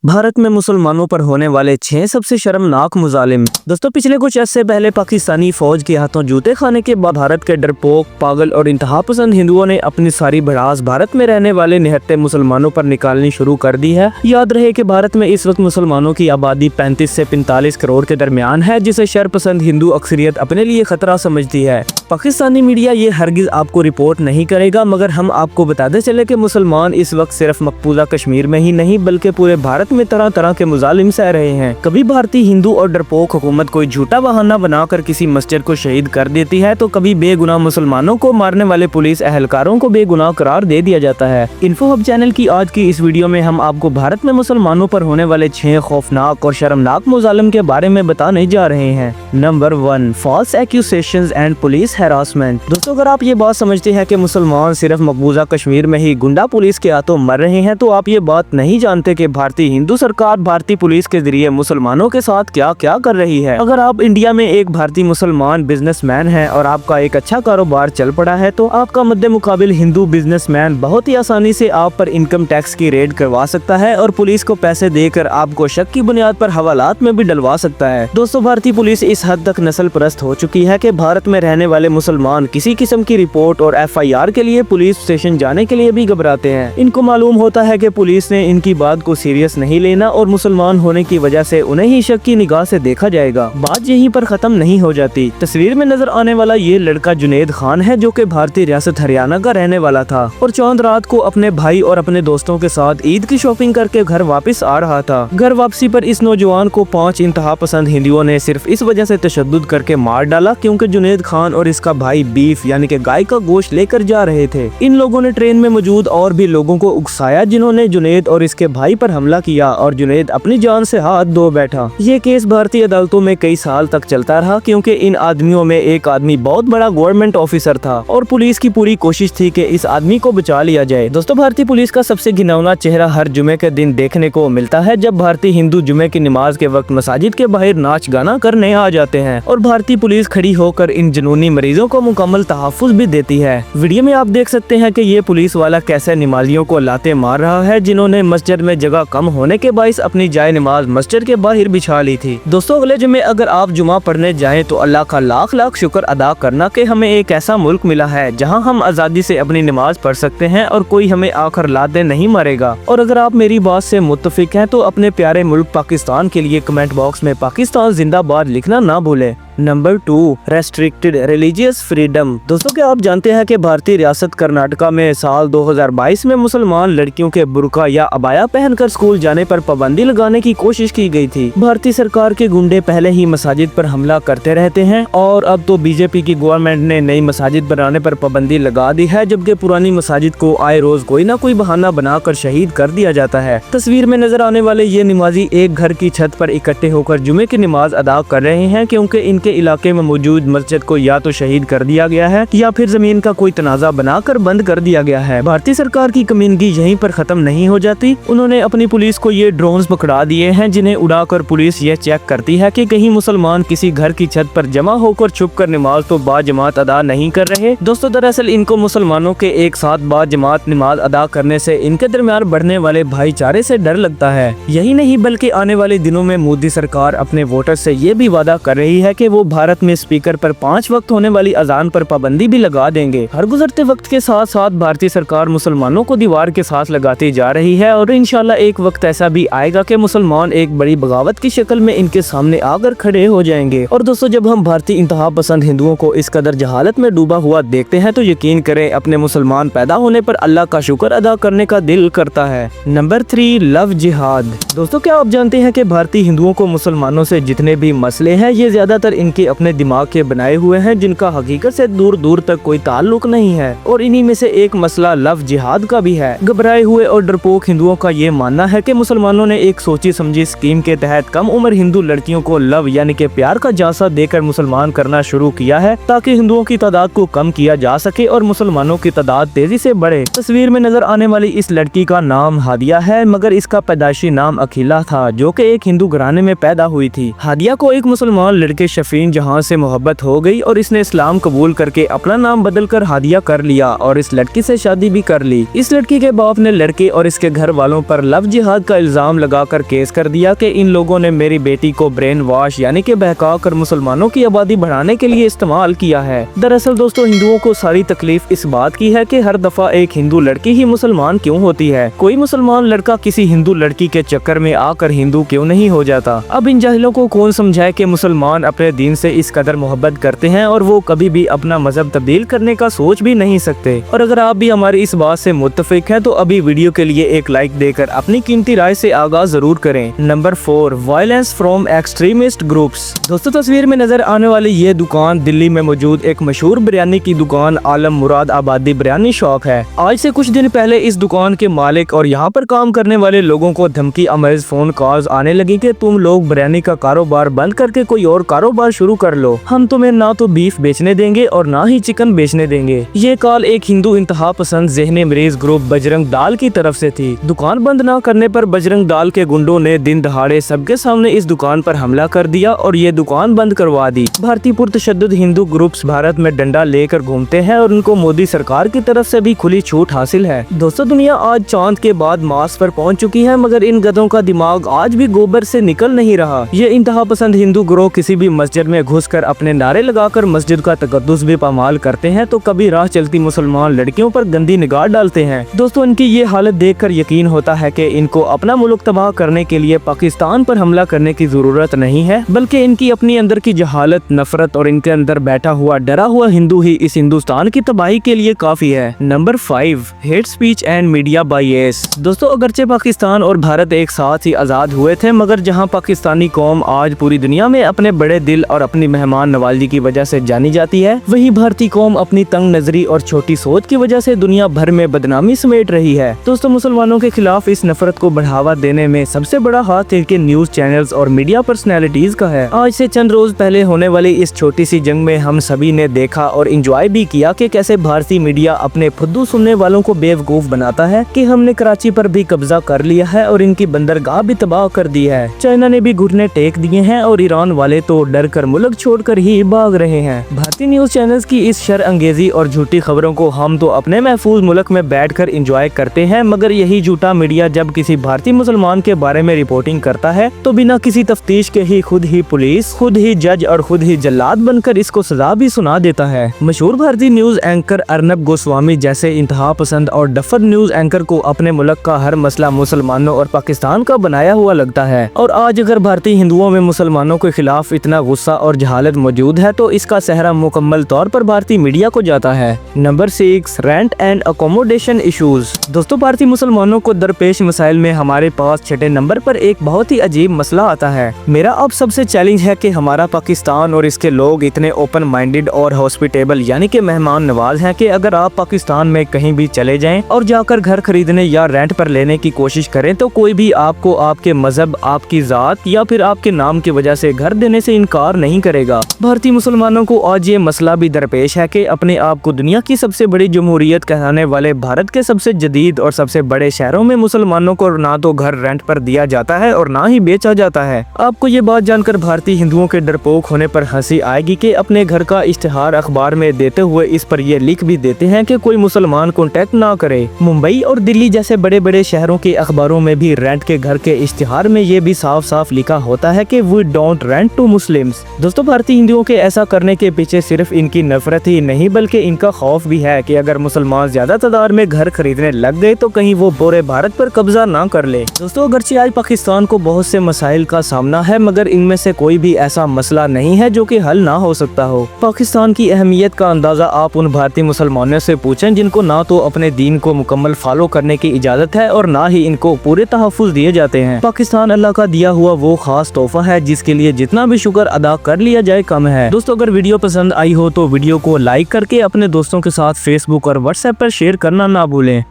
भारत में मुसलमानों पर होने वाले 6 सबसे शर्मनाक मुजालिम। दोस्तों, पिछले कुछ अर्से पहले पाकिस्तानी फौज के हाथों जूते खाने के बाद भारत के डरपोक, पागल और इंतहा पसंद हिंदुओं ने अपनी सारी भड़ास भारत में रहने वाले निहत्थे मुसलमानों पर निकालनी शुरू कर दी है। याद रहे कि भारत में इस वक्त मुसलमानों की आबादी 35 से 45 करोड़ के दरमियान है, जिसे शरपसंद हिंदू अक्सरियत अपने लिए खतरा समझती है। पाकिस्तानी मीडिया ये हरगिज आपको रिपोर्ट नहीं करेगा, मगर हम आपको बताते चले कि मुसलमान इस वक्त सिर्फ मकबूजा कश्मीर में ही नहीं बल्कि पूरे भारत में तरह तरह के मुजालिम सह रहे हैं। कभी भारतीय हिंदू और डरपोक हुकूमत कोई झूठा बहाना बनाकर किसी मस्जिद को शहीद कर देती है, तो कभी बेगुनाह मुसलमानों को मारने वाले पुलिस एहलकारों को बेगुनाह करार दे दिया जाता है। इन्फो हब चैनल की आज की इस वीडियो में हम आपको भारत में मुसलमानों पर होने वाले 6 खौफनाक और शर्मनाक मुजालिम के बारे में बताने जा रहे हैं। Number 1, false accusations and police harassment. दोस्तों, अगर आप ये बात समझते हैं कि मुसलमान सिर्फ मकबूजा कश्मीर में ही गुंडा पुलिस के हाथों मर रहे हैं, तो आप ये बात नहीं जानते कि भारतीय हिंदू सरकार भारतीय पुलिस के जरिए मुसलमानों के साथ क्या क्या कर रही है। अगर आप इंडिया में एक भारतीय मुसलमान बिजनेसमैन हैं और आपका एक अच्छा कारोबार चल पड़ा है, तो आपका मद्दे मुकाबिल हिंदू बिजनेसमैन बहुत ही आसानी से आप पर इनकम टैक्स की रेड करवा सकता है और पुलिस को पैसे देकर आपको शक की बुनियाद पर हवालात में भी डलवा सकता है। दोस्तों, भारतीय पुलिस इस हद तक नस्ल परस्त हो चुकी है कि भारत में रहने वाले मुसलमान किसी किस्म की रिपोर्ट और FIR के लिए पुलिस स्टेशन जाने के लिए भी घबराते हैं। इनको मालूम होता है कि पुलिस ने इनकी बात को सीरियस नहीं लेना और मुसलमान होने की वजह से उन्हें ही शक की निगाह से देखा जाएगा। बात यहीं पर खत्म नहीं हो जाती। तस्वीर में नजर आने वाला ये लड़का जुनैद खान है, जो कि भारतीय रियासत हरियाणा का रहने वाला था और चांद रात को अपने भाई और अपने दोस्तों के साथ ईद की शॉपिंग करके घर वापस आ रहा था। घर वापसी पर इस नौजवान को 5 इंतहा पसंद हिंदुओं ने सिर्फ इस वजह से तशद्दुद करके मार डाला क्योंकि जुनैद खान और इसका भाई बीफ यानी कि गाय का गोश्त लेकर जा रहे थे। इन लोगों ने ट्रेन में मौजूद और भी लोगों को उकसाया, जिन्होंने जुनैद और इसके भाई पर हमला किया और जुनैद अपनी जान से हाथ धो बैठा। ये केस भारतीय अदालतों में कई साल तक चलता रहा क्योंकि इन आदमियों में एक आदमी बहुत बड़ा गवर्नमेंट ऑफिसर था और पुलिस की पूरी कोशिश थी कि इस आदमी को बचा लिया जाए। दोस्तों, भारतीय पुलिस का सबसे घिनौना चेहरा हर जुमे के दिन देखने को मिलता है, जब भारतीय हिंदू जुमे की नमाज के वक्त मसाजिद के बाहर नाच गाना करने आ जाते हैं और भारतीय पुलिस खड़ी होकर इन जुनूनी मरीजों को मुकम्मल तहफ़्फ़ुज़ भी देती है। वीडियो में आप देख सकते हैं कि ये पुलिस वाला कैसे नमाजियों को लाते मार रहा है, जिन्होंने मस्जिद में जगह कम होने के बाइस अपनी जाए नमाज मस्जिद के बाहर बिछा ली थी। दोस्तों, अगले जुमे अगर आप जुमा पढ़ने जाएं तो अल्लाह का लाख लाख शुक्र अदा करना कि हमें एक ऐसा मुल्क मिला है जहां हम आजादी से अपनी नमाज पढ़ सकते हैं और कोई हमें आकर लाते नहीं मारेगा। और अगर आप मेरी बात से मुत्तफिक हैं तो अपने प्यारे मुल्क पाकिस्तान के लिए कमेंट बॉक्स में पाकिस्तान जिंदाबाद लिखना ना भूलें। Number 2, restricted religious freedom. दोस्तों, क्या आप जानते हैं कि भारतीय रियासत कर्नाटका में साल 2022 में मुसलमान लड़कियों के बुर्का या अबाया पहनकर स्कूल जाने पर पाबंदी लगाने की कोशिश की गई थी। भारतीय सरकार के गुंडे पहले ही मसाजिद पर हमला करते रहते हैं और अब तो बीजेपी की गवर्नमेंट ने नई मसाजिद बनाने पर पाबंदी लगा दी है, जबकि पुरानी मसाजिद को आए रोज कोई ना कोई बहाना बनाकर शहीद कर दिया जाता है। तस्वीर में नजर आने वाले ये नमाजी एक घर की छत पर इकट्ठे होकर जुमे की नमाज अदा कर रहे हैं क्योंकि इनके इलाके में मौजूद मस्जिद को या तो शहीद कर दिया गया है या फिर जमीन का कोई तनाजा बनाकर बंद कर दिया गया है। भारतीय सरकार की कमीनगी यहीं पर खत्म नहीं हो जाती। उन्होंने अपनी पुलिस को ये ड्रोन्स पकड़ा दिए हैं, जिन्हें उड़ाकर पुलिस ये चेक करती है कि कहीं मुसलमान किसी घर की छत पर जमा होकर छुपकर नमाज तो बाजमात अदा नहीं कर रहे। दोस्तों, दरअसल इनको मुसलमानों के एक साथ बाजमात नमाज अदा करने से इनके दरमियान बढ़ने वाले भाईचारे से डर लगता है। यही नहीं बल्कि आने वाले दिनों में मोदी सरकार अपने वोटर से ये भी वादा कर रही है कि वो भारत में स्पीकर पर 5 वक्त होने वाली अजान पर पाबंदी भी लगा देंगे। हर गुजरते वक्त के साथ साथ भारतीय सरकार मुसलमानों को दीवार के साथ लगाती जा रही है और इंशाल्लाह एक वक्त ऐसा भी आएगा कि मुसलमान एक बड़ी बगावत की शक्ल में इनके सामने आकर खड़े हो जाएंगे। और दोस्तों, जब हम भारतीय इंतहा पसंद हिंदुओं को इस कदर जहालत में डूबा हुआ देखते हैं तो यकीन करें अपने मुसलमान पैदा होने पर अल्लाह का शुक्र अदा करने का दिल करता है। नंबर 3, लव जिहाद। दोस्तों, क्या आप जानते हैं कि भारतीय हिंदुओं को मुसलमानों से जितने भी मसले हैं ये ज्यादातर इनके अपने दिमाग के बनाए हुए हैं, जिनका हकीकत से दूर दूर तक कोई ताल्लुक नहीं है। और इन्हीं में से एक मसला लव जिहाद का भी है। घबराए हुए और डरपोक हिंदुओं का ये मानना है कि मुसलमानों ने एक सोची समझी स्कीम के तहत कम उम्र हिंदू लड़कियों को लव यानी कि प्यार का झांसा देकर मुसलमान करना शुरू किया है, ताकि हिंदुओं की तादाद को कम किया जा सके और मुसलमानों की तादाद तेजी से बढ़े। तस्वीर में नजर आने वाली इस लड़की का नाम हादिया है, मगर इसका पैदाइशी नाम अखिला था, जो कि एक हिंदू घराने में पैदा हुई थी। हादिया को एक मुसलमान लड़के अफीन जहां से मोहब्बत हो गई और इसने इस्लाम कबूल करके अपना नाम बदलकर हादिया कर लिया और इस लड़की से शादी भी कर ली। इस लड़की के बाप ने लड़के और इसके घर वालों पर लव जिहाद का इल्जाम लगाकर केस कर दिया कि इन लोगों ने मेरी बेटी को ब्रेन वॉश यानी कि बहका कर मुसलमानों की आबादी बढ़ाने के लिए इस्तेमाल किया है। दरअसल दोस्तों, हिंदुओं को सारी तकलीफ इस बात की है कि हर दफा एक हिंदू लड़की ही मुसलमान क्यों होती है। कोई मुसलमान लड़का किसी हिंदू लड़की के चक्कर में आकर हिंदू क्यों नहीं हो जाता। अब इन जाहिलों को कौन समझाए कि मुसलमान अपने दीन से इस कदर मोहब्बत करते हैं और वो कभी भी अपना मजहब तब्दील करने का सोच भी नहीं सकते। और अगर आप भी हमारी इस बात से मुत्तफिक हैं तो अभी वीडियो के लिए एक लाइक देकर अपनी कीमती राय से आगाज जरूर करें। Number 4, violence from extremist groups. दोस्तों, तस्वीर में नजर आने वाली ये दुकान दिल्ली में मौजूद एक मशहूर बिरयानी की दुकान आलम मुराद आबादी बिरयानी शॉप है। आज से कुछ दिन पहले इस दुकान के मालिक और यहाँ पर काम करने वाले लोगों को धमकी अमेज फोन कॉल्स आने लगी कि तुम लोग बिरयानी का कारोबार बंद करके कोई और कारोबार शुरू कर लो, हम तुम्हें ना तो बीफ बेचने देंगे और ना ही चिकन बेचने देंगे। ये कॉल एक हिंदू इंतहा पसंद ज़हनी मरीज ग्रुप बजरंग दाल की तरफ से थी। दुकान बंद न करने पर बजरंग दाल के गुंडों ने दिन दहाड़े सबके सामने इस दुकान पर हमला कर दिया और ये दुकान बंद करवा दी। भारतीय पुरतशद्दुद हिंदू ग्रुप्स भारत में डंडा लेकर घूमते हैं और उनको मोदी सरकार की तरफ से भी खुली छूट हासिल है। दोस्तों, दुनिया आज चांद के बाद मार्स पर पहुंच चुकी है, मगर इन गधों का दिमाग आज भी गोबर से निकल नहीं रहा। ये इंतहा पसंद हिंदू ग्रोह किसी भी मस्जिद में घुसकर अपने नारे लगाकर मस्जिद का तकद्दुस भी पामाल करते हैं तो कभी राह चलती मुसलमान लड़कियों पर गंदी निगाह डालते हैं। दोस्तों, इनकी ये हालत देखकर यकीन होता है कि इनको अपना मुल्क तबाह करने के लिए पाकिस्तान पर हमला करने की जरूरत नहीं है, बल्कि इनकी अपनी अंदर की जहालत, नफरत और इनके अंदर बैठा हुआ डरा हुआ हिंदू ही इस हिंदुस्तान की तबाही के लिए काफी है। Number 5, hate speech and media bias. दोस्तों, अगरचे पाकिस्तान और भारत एक साथ ही आजाद हुए थे, मगर जहां पाकिस्तानी कौम आज पूरी दुनिया में अपने बड़े दिल और अपनी मेहमान नवाजी की वजह से जानी जाती है, वहीं भारतीय कौम अपनी तंग नजरी और छोटी सोच की वजह से दुनिया भर में बदनामी समेट रही है। दोस्तों, मुसलमानों के खिलाफ इस नफरत को बढ़ावा देने में सबसे बड़ा हाथ इनके न्यूज चैनल्स और मीडिया पर्सनैलिटीज का है। आज से चंद रोज पहले होने वाली इस छोटी सी जंग में हम सभी ने देखा और इंजॉय भी किया कि कैसे भारतीय मीडिया अपने फुद्दू सुनने वालों को बेवकूफ बनाता है कि हमने कराची पर भी कब्जा कर लिया है और इनकी बंदरगाह भी तबाह कर दी है। चाइना ने भी घुटने टेक दिए हैं और ईरान वाले तो डर कर मुल्क छोड़कर ही भाग रहे हैं। भारतीय न्यूज चैनल्स की इस शर अंगेजी और झूठी खबरों को हम तो अपने महफूज मुल्क में बैठकर एंजॉय करते हैं, मगर यही झूठा मीडिया जब किसी भारतीय मुसलमान के बारे में रिपोर्टिंग करता है तो बिना किसी तफ्तीश के ही खुद ही पुलिस, खुद ही जज और खुद ही जल्लाद बनकर इसको सजा भी सुना देता है। मशहूर भारतीय न्यूज एंकर अर्नब गोस्वामी जैसे इंतहा पसंद और डफर न्यूज एंकर को अपने मुल्क का हर मसला मुसलमानों और पाकिस्तान का बनाया हुआ लगता है। और आज अगर भारतीय हिंदुओं में मुसलमानों के खिलाफ इतना गुस्सा और जहालत मौजूद है तो इसका सहरा मुकम्मल तौर पर भारतीय मीडिया को जाता है। Number 6, rent and accommodation issues. दोस्तों, भारतीय मुसलमानों को दरपेश मसाइल में हमारे पास 6 नंबर पर एक बहुत ही अजीब मसला आता है। मेरा अब सबसे चैलेंज है कि हमारा पाकिस्तान और इसके लोग इतने ओपन माइंडेड और हॉस्पिटेबल यानी कि मेहमान नवाज हैं कि अगर आप पाकिस्तान में कहीं भी चले जाएं और जाकर घर खरीदने या रेंट पर लेने की कोशिश करें तो कोई भी आपको आपके मजहब, आपकी जात या फिर आपके नाम की वजह से घर देने से इनकार नहीं करेगा। भारतीय मुसलमानों को आज ये मसला भी दरपेश है कि अपने आप को दुनिया की सबसे बड़ी जमहूरियत कहलाने वाले भारत के सबसे जदीद और सबसे बड़े शहरों में मुसलमानों को ना तो घर रेंट पर दिया जाता है और ना ही बेचा जाता है। आपको ये बात जानकर भारतीय हिंदुओं के डरपोक होने पर हंसी आएगी कि अपने घर का इश्तिहार अखबार में देते हुए इस पर ये लिख भी देते हैं कि कोई मुसलमान कॉन्टेक्ट ना करे। मुंबई और दिल्ली जैसे बड़े बड़े शहरों के अखबारों में भी रेंट के घर के इश्तिहार में ये भी साफ साफ लिखा होता है कि we don't rent to Muslims. दोस्तों, भारतीय हिंदुओं के ऐसा करने के पीछे सिर्फ इनकी नफरत ही नहीं बल्कि इनका खौफ भी है कि अगर मुसलमान ज्यादा तादाद में घर खरीदने लग गए तो कहीं वो पूरे भारत पर कब्जा ना कर ले। दोस्तों, अगरचे आज पाकिस्तान को बहुत से मसाइल का सामना है, मगर इनमें से कोई भी ऐसा मसला नहीं है जो कि हल ना हो सकता हो। पाकिस्तान की अहमियत का अंदाजा आप उन भारतीय मुसलमानों से पूछें जिनको ना तो अपने दीन को मुकम्मल फॉलो करने की इजाजत है और ना ही इनको पूरे तहफ़्फ़ुज़ दिए जाते हैं। पाकिस्तान अल्लाह का दिया हुआ वो खास तोहफा है जिसके लिए जितना भी शुक्र अदा कर लिया जाए कम है। दोस्तों, अगर वीडियो पसंद आई हो तो वीडियो को लाइक करके अपने दोस्तों के साथ फेसबुक और व्हाट्सएप पर शेयर करना ना भूलें।